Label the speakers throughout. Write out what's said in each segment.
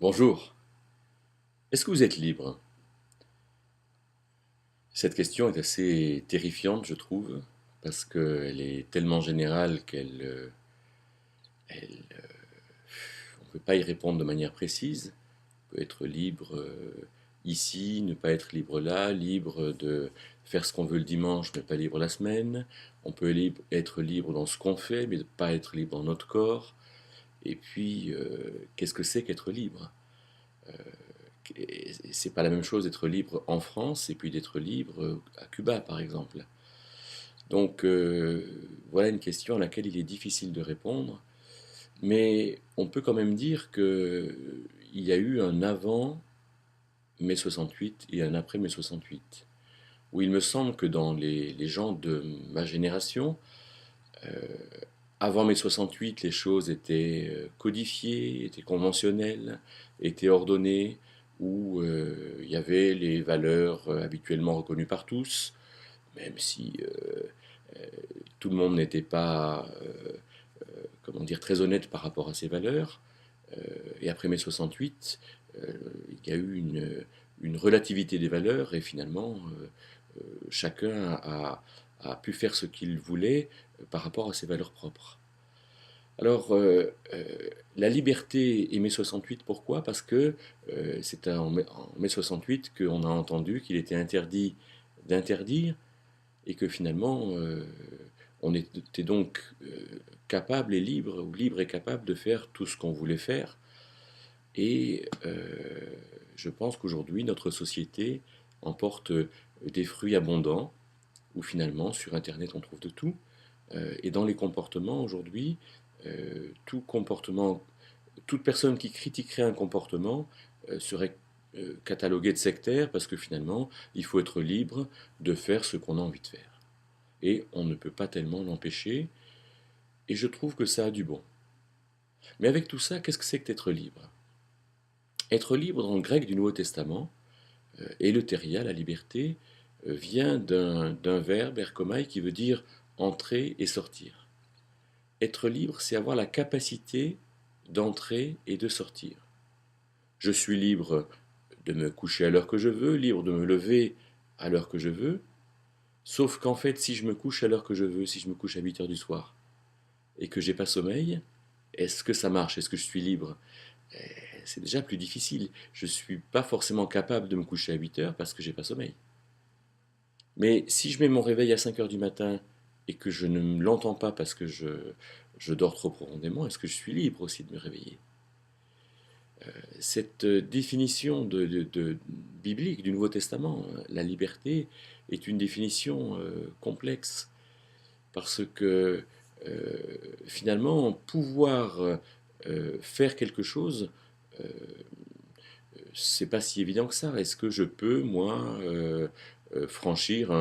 Speaker 1: Bonjour. Est-ce que vous êtes libre? Cette question est assez terrifiante, je trouve, parce qu'elle est tellement générale on ne peut pas y répondre de manière précise. On peut être libre ici, ne pas être libre là, libre de faire ce qu'on veut le dimanche, mais pas libre la semaine. On peut être libre dans ce qu'on fait, mais ne pas être libre dans notre corps. Et puis, qu'est-ce que c'est qu'être libre? C'est pas la même chose d'être libre en France et puis d'être libre à Cuba, par exemple. Donc voilà une question à laquelle il est difficile de répondre, mais on peut quand même dire que il y a eu un avant mai 68 et un après mai 68, où il me semble que dans les gens de ma génération, avant mai 68, les choses étaient codifiées, étaient conventionnelles, étaient ordonnées, où il y avait les valeurs habituellement reconnues par tous, même si tout le monde n'était pas, comment dire, très honnête par rapport à ces valeurs. Et après mai 68, il y a eu une relativité des valeurs et finalement, chacun a pu faire ce qu'il voulait par rapport à ses valeurs propres. Alors, la liberté et mai 68, pourquoi? Parce que c'est en mai 68 qu'on a entendu qu'il était interdit d'interdire et que finalement, on était donc capable et libre, ou libre et capable de faire tout ce qu'on voulait faire. Et je pense qu'aujourd'hui, notre société emporte des fruits abondants, où finalement, sur Internet, on trouve de tout. Et dans les comportements, aujourd'hui, tout comportement, toute personne qui critiquerait un comportement serait cataloguée de sectaire parce que finalement, il faut être libre de faire ce qu'on a envie de faire. Et on ne peut pas tellement l'empêcher, et je trouve que ça a du bon. Mais avec tout ça, qu'est-ce que c'est que d'être libre? Être libre dans le grec du Nouveau Testament, eleutéria, la liberté, vient d'un verbe, erkomai, qui veut dire entrer et sortir. Être libre, c'est avoir la capacité d'entrer et de sortir. Je suis libre de me coucher à l'heure que je veux, libre de me lever à l'heure que je veux, sauf qu'en fait, si je me couche à l'heure que je veux, si je me couche à 8 heures du soir, et que j'ai pas sommeil, est-ce que ça marche? Est-ce que je suis libre? C'est déjà plus difficile. Je ne suis pas forcément capable de me coucher à 8 heures parce que j'ai pas sommeil. Mais si je mets mon réveil à 5 heures du matin et que je ne l'entends pas parce que je dors trop profondément, est-ce que je suis libre aussi de me réveiller? Cette définition biblique du Nouveau Testament, la liberté, est une définition complexe parce que euh, finalement, pouvoir faire quelque chose, euh, c'est pas si évident que ça. Est-ce que je peux, moi, franchir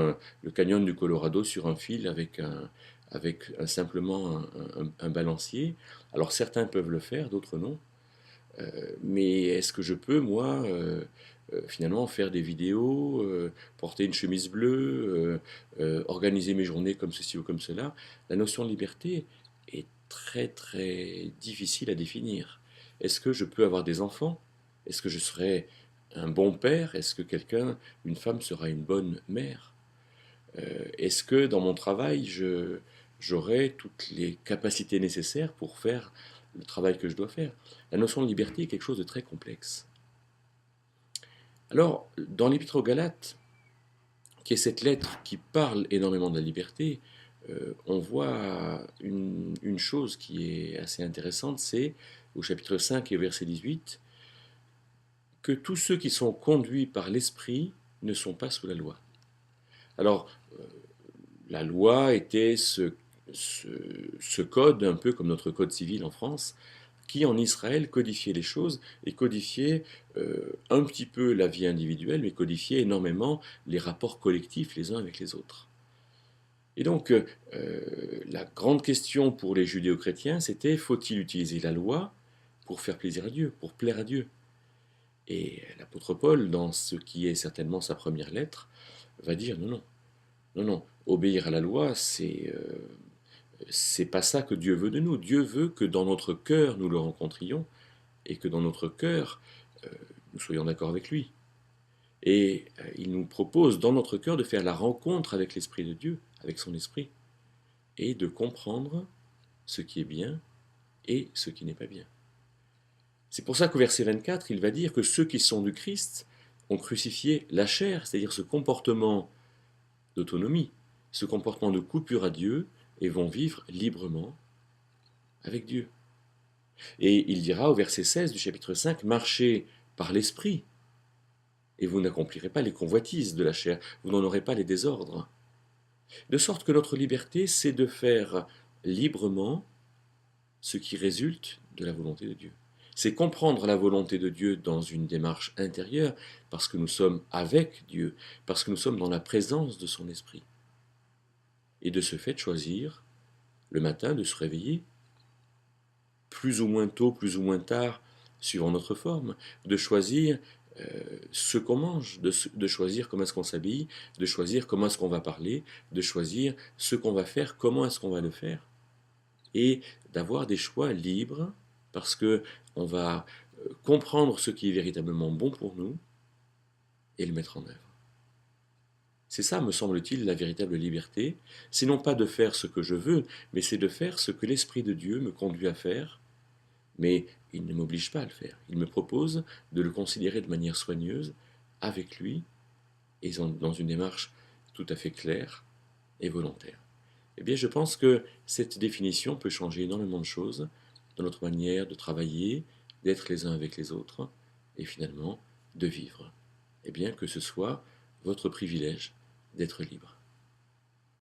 Speaker 1: le canyon du Colorado sur un fil simplement un balancier? Alors certains peuvent le faire, d'autres non. Mais est-ce que je peux, moi, finalement, faire des vidéos, porter une chemise bleue, organiser mes journées comme ceci ou comme cela? La notion de liberté est très très difficile à définir. Est-ce que je peux avoir des enfants? Est-ce que je serai un bon père? Est-ce que une femme sera une bonne mère? Est-ce que dans mon travail, j'aurai toutes les capacités nécessaires pour faire le travail que je dois faire? La notion de liberté est quelque chose de très complexe. Alors, dans l'Épître aux Galates, qui est cette lettre qui parle énormément de la liberté, on voit une chose qui est assez intéressante, c'est au chapitre 5 et au verset 18, que tous ceux qui sont conduits par l'Esprit ne sont pas sous la loi. Alors, la loi était ce code, un peu comme notre code civil en France, qui en Israël codifiait les choses et codifiait un petit peu la vie individuelle, mais codifiait énormément les rapports collectifs les uns avec les autres. Et donc, la grande question pour les judéo-chrétiens, c'était faut-il utiliser la loi pour faire plaisir à Dieu, pour plaire à Dieu? Et l'apôtre Paul, dans ce qui est certainement sa première lettre, va dire non, non, non, non, obéir à la loi, c'est pas ça que Dieu veut de nous. Dieu veut que dans notre cœur nous le rencontrions et que dans notre cœur, nous soyons d'accord avec lui. Et il nous propose dans notre cœur de faire la rencontre avec l'Esprit de Dieu, avec son Esprit, et de comprendre ce qui est bien et ce qui n'est pas bien. C'est pour ça qu'au verset 24, il va dire que ceux qui sont du Christ ont crucifié la chair, c'est-à-dire ce comportement d'autonomie, ce comportement de coupure à Dieu, et vont vivre librement avec Dieu. Et il dira au verset 16 du chapitre 5, marchez par l'Esprit, et vous n'accomplirez pas les convoitises de la chair, vous n'en aurez pas les désordres. De sorte que notre liberté, c'est de faire librement ce qui résulte de la volonté de Dieu. C'est comprendre la volonté de Dieu dans une démarche intérieure, parce que nous sommes avec Dieu, parce que nous sommes dans la présence de son Esprit. Et de ce fait, choisir le matin de se réveiller, plus ou moins tôt, plus ou moins tard, suivant notre forme, de choisir ce qu'on mange, de choisir comment est-ce qu'on s'habille, de choisir comment est-ce qu'on va parler, de choisir ce qu'on va faire, comment est-ce qu'on va le faire, et d'avoir des choix libres, parce que on va comprendre ce qui est véritablement bon pour nous et le mettre en œuvre. C'est ça, me semble-t-il, la véritable liberté. C'est non pas de faire ce que je veux, mais c'est de faire ce que l'Esprit de Dieu me conduit à faire, mais il ne m'oblige pas à le faire. Il me propose de le considérer de manière soigneuse, avec lui, et dans une démarche tout à fait claire et volontaire. Eh bien, je pense que cette définition peut changer énormément de choses dans notre manière de travailler, d'être les uns avec les autres, et finalement de vivre. Eh bien, que ce soit votre privilège d'être libre.